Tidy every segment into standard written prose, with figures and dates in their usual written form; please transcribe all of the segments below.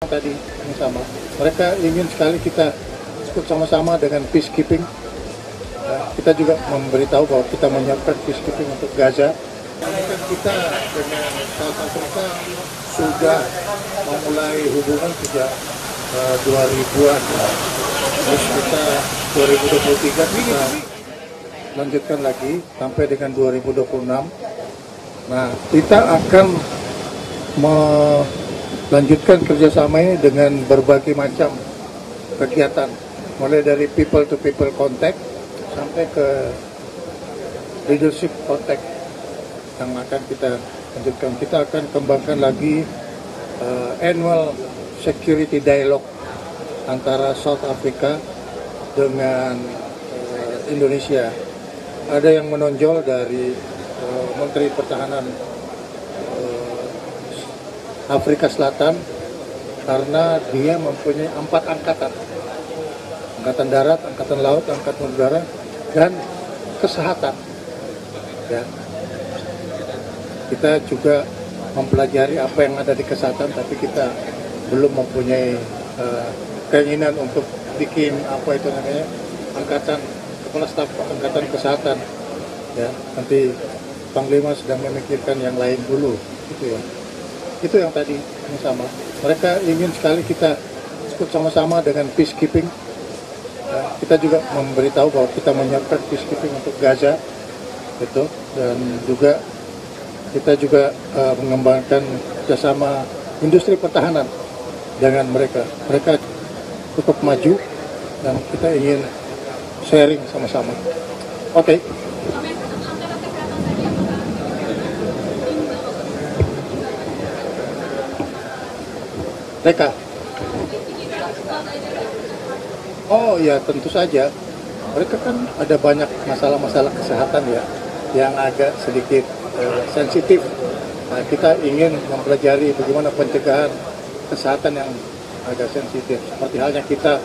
tadi yang sama. Mereka ingin sekali kita ikut sama-sama dengan peacekeeping. Kita juga memberitahu bahwa kita menyiapkan peacekeeping untuk Gaza. Kita dengan South Africa sudah memulai hubungan sejak 2000-an. Terus kita 2023 kita lanjutkan lagi sampai dengan 2026. Nah, kita akan melanjutkan kerjasama ini dengan berbagai macam kegiatan, mulai dari people to people contact sampai ke leadership contact yang akan kita lanjutkan. Kita akan kembangkan lagi annual security dialogue antara South Africa dengan Indonesia. Ada yang menonjol dari Menteri Pertahanan Afrika Selatan karena dia mempunyai 4 angkatan. Angkatan darat, angkatan laut, angkatan udara, dan kesehatan. Ya. Kita juga mempelajari apa yang ada di kesehatan, tapi kita belum mempunyai keinginan untuk bikin apa itu namanya angkatan kepala staf angkatan kesehatan. Ya, nanti Panglima sedang memikirkan yang lain dulu, gitu ya. Itu yang tadi yang sama. Mereka ingin sekali kita ikut sama-sama dengan peacekeeping. Kita juga memberitahu bahwa kita menyiapkan peacekeeping untuk Gaza, gitu. Dan juga kita juga mengembangkan kerjasama industri pertahanan dengan mereka. Mereka cukup maju dan kita ingin sharing sama-sama. Oke. Mereka. Oh ya, tentu saja. Mereka kan ada banyak masalah-masalah kesehatan ya, yang agak sedikit sensitif. Nah, kita ingin mempelajari bagaimana pencegahan kesehatan yang agak sensitif. Seperti halnya kita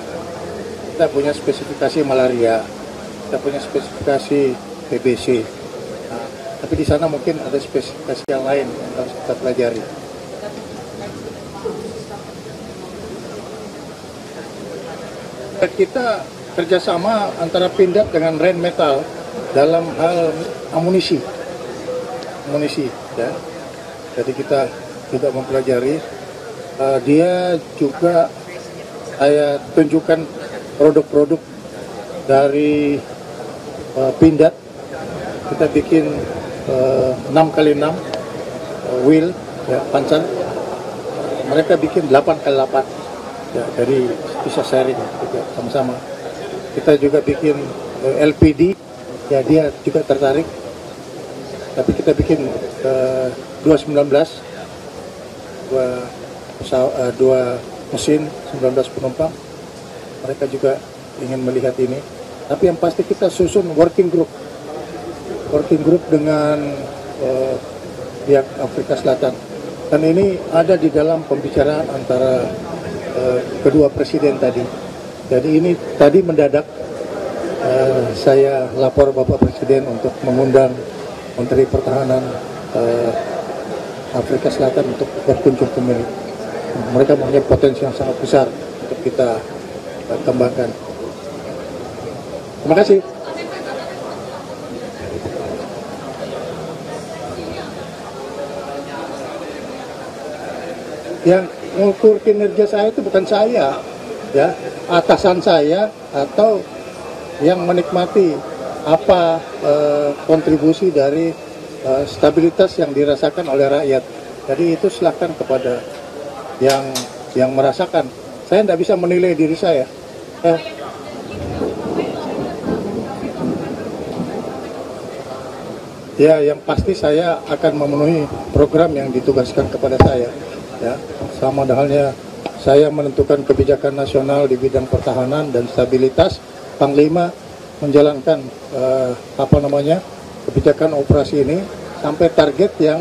punya spesifikasi malaria, kita punya spesifikasi TBC. Nah, tapi di sana mungkin ada spesifikasi yang lain yang harus kita pelajari. Kita kerjasama antara Pindad dengan Rheinmetall dalam hal amunisi, ya. Jadi kita juga mempelajari. Dia juga saya tunjukkan produk-produk dari Pindad. Kita bikin 6x6 wheel, ya, pancan. Mereka bikin 8x8. Ya, jadi bisa sharing juga sama-sama. Kita juga bikin LPD, ya dia juga tertarik. Tapi kita bikin 219, dua mesin, 19 penumpang. Mereka juga ingin melihat ini. Tapi yang pasti kita susun working group dengan pihak Afrika Selatan. Dan ini ada di dalam pembicaraan antara kedua presiden tadi. Jadi ini tadi mendadak saya lapor Bapak Presiden untuk mengundang Menteri Pertahanan Afrika Selatan untuk berkunjung ke Mili. Mereka mempunyai potensi yang sangat besar untuk kita kembangkan. Terima kasih. Yang mengukur kinerja saya itu bukan saya, ya, atasan saya atau yang menikmati apa kontribusi dari stabilitas yang dirasakan oleh rakyat. Jadi itu silakan kepada yang merasakan. Saya tidak bisa menilai diri saya. Ya, yang pasti saya akan memenuhi program yang ditugaskan kepada saya. Ya, sama halnya saya menentukan kebijakan nasional di bidang pertahanan dan stabilitas. Panglima menjalankan kebijakan operasi ini sampai target yang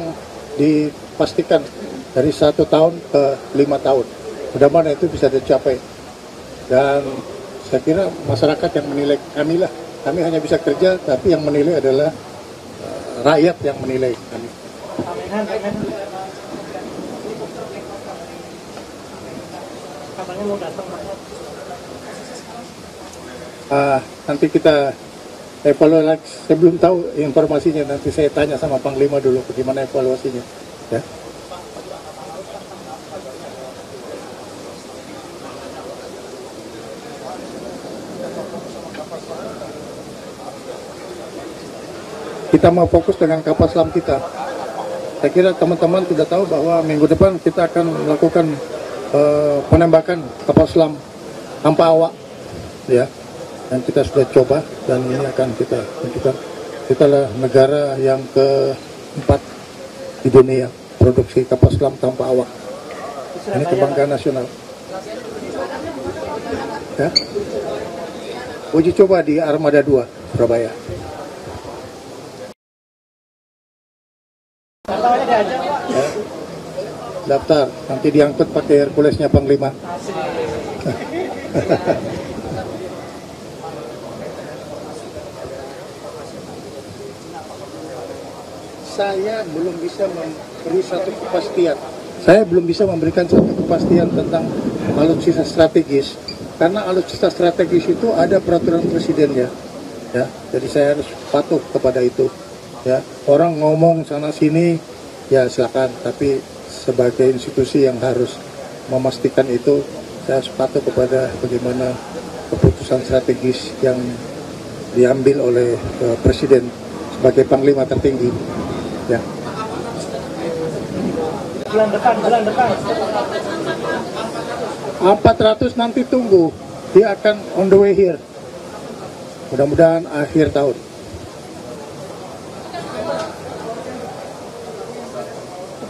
dipastikan dari 1 tahun ke 5 tahun. Mudah-mudahan itu bisa dicapai. Dan saya kira masyarakat yang menilai kami lah. Kami hanya bisa kerja, tapi yang menilai adalah rakyat yang menilai kami. Katanya mau datang, Pak. Nanti kita evaluasi. Saya belum tahu informasinya. Nanti saya tanya sama Panglima dulu bagaimana evaluasinya. Ya. Kita mau fokus dengan kapal selam kita. Saya kira teman-teman sudah tahu bahwa minggu depan kita akan melakukan penembakan kapal selam tanpa awak, ya. Dan kita sudah coba dan ini akan kita tunjukkan. Kita adalah negara yang keempat di dunia produksi kapal selam tanpa awak. Ini kebanggaan nasional. Ya. Uji coba di Armada 2 Surabaya. Ya. Daftar, nanti diangkut pakai Herculesnya Panglima. Saya belum bisa memberi satu kepastian. Saya belum bisa memberikan satu kepastian tentang alutsista strategis, karena alutsista strategis itu ada peraturan presidennya. Ya, jadi saya harus patuh kepada itu. Ya, orang ngomong sana sini, ya silakan. Tapi sebagai institusi yang harus memastikan itu, saya harus patuh kepada bagaimana keputusan strategis yang diambil oleh Presiden sebagai Panglima tertinggi. Ya. Bulan depan. 400 nanti tunggu, dia akan on the way here. Mudah-mudahan akhir tahun.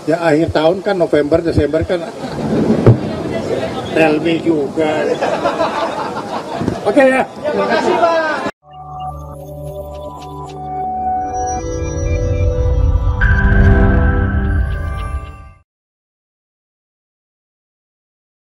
Ya akhir tahun kan November, Desember kan. Tell me juga. Oke ya. Terima kasih, Pak.